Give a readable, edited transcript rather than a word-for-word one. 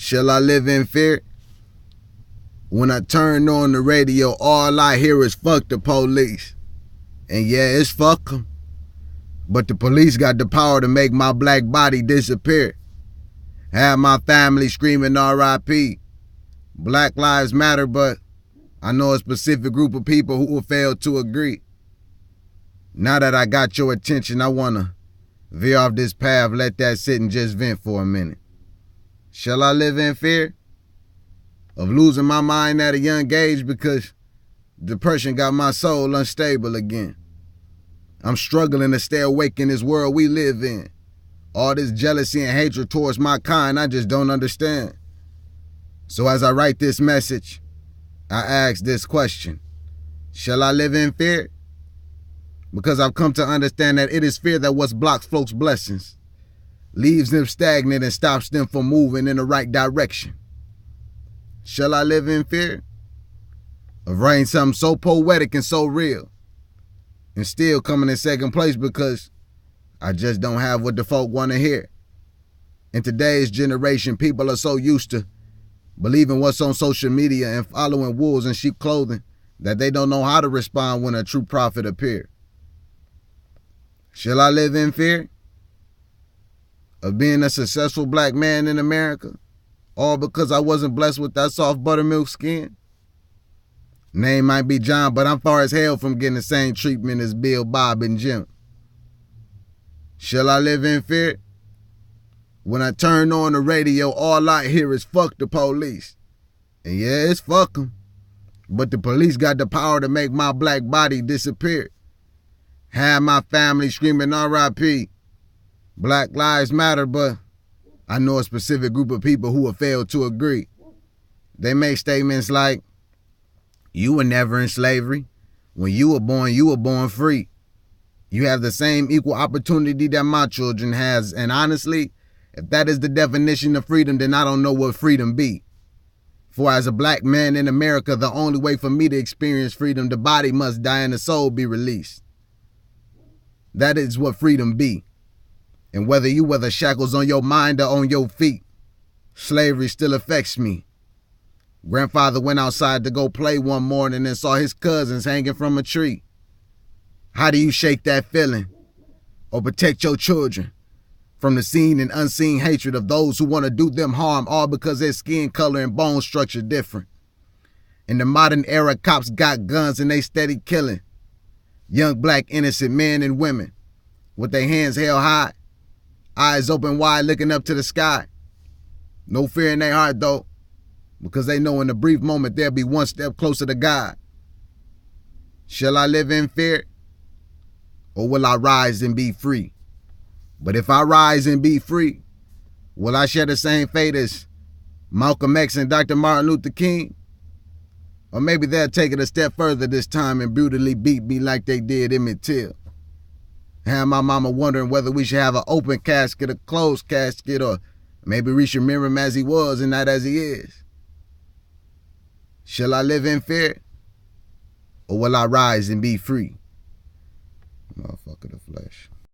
Shall I live in fear? When I turn on the radio, all I hear is fuck the police. And yeah, it's fuck 'em. But the police got the power to make my black body disappear. Have my family screaming R.I.P. Black Lives Matter, but I know a specific group of people who will fail to agree. Now that I got your attention, I want to veer off this path, let that sit and just vent for a minute. Shall I live in fear of losing my mind at a young age because depression got my soul unstable again? I'm struggling to stay awake in this world we live in. All this jealousy and hatred towards my kind, I just don't understand. So as I write this message, I ask this question: shall I live in fear? Because I've come to understand that it is fear that what blocks folks' blessings, leaves them stagnant and stops them from moving in the right direction. Shall I live in fear of writing something so poetic and so real and still coming in second place because I just don't have what the folk want to hear? In today's generation, people are so used to believing what's on social media and following wolves in sheep clothing that they don't know how to respond when a true prophet appears. Shall I live in fear of being a successful black man in America, all because I wasn't blessed with that soft buttermilk skin? Name might be John, but I'm far as hell from getting the same treatment as Bill, Bob, and Jim. Shall I live in fear? When I turn on the radio, all I hear is fuck the police. And yeah, it's fuck them. But the police got the power to make my black body disappear. Have my family screaming R.I.P. Black Lives Matter, but I know a specific group of people who have failed to agree. They make statements like, you were never in slavery. When you were born free. You have the same equal opportunity that my children has. And honestly, if that is the definition of freedom, then I don't know what freedom be. For as a black man in America, the only way for me to experience freedom, the body must die and the soul be released. That is what freedom be. And whether you wear the shackles on your mind or on your feet, slavery still affects me. Grandfather went outside to go play one morning and saw his cousins hanging from a tree. How do you shake that feeling or protect your children from the seen and unseen hatred of those who want to do them harm, all because their skin color and bone structure different? In the modern era, cops got guns and they steady killing young black innocent men and women with their hands held high, eyes open wide looking up to the sky. No fear in their heart though, because they know in a brief moment they'll be one step closer to God. Shall I live in fear? Or will I rise and be free? But if I rise and be free, will I share the same fate as Malcolm X and Dr. Martin Luther King? Or maybe they'll take it a step further this time and brutally beat me like they did Emmett Till. Have my mama wondering whether we should have an open casket, a closed casket, or maybe we should remember him as he was and not as he is. Shall I live in fear? Or will I rise and be free? Motherfucker, the flesh.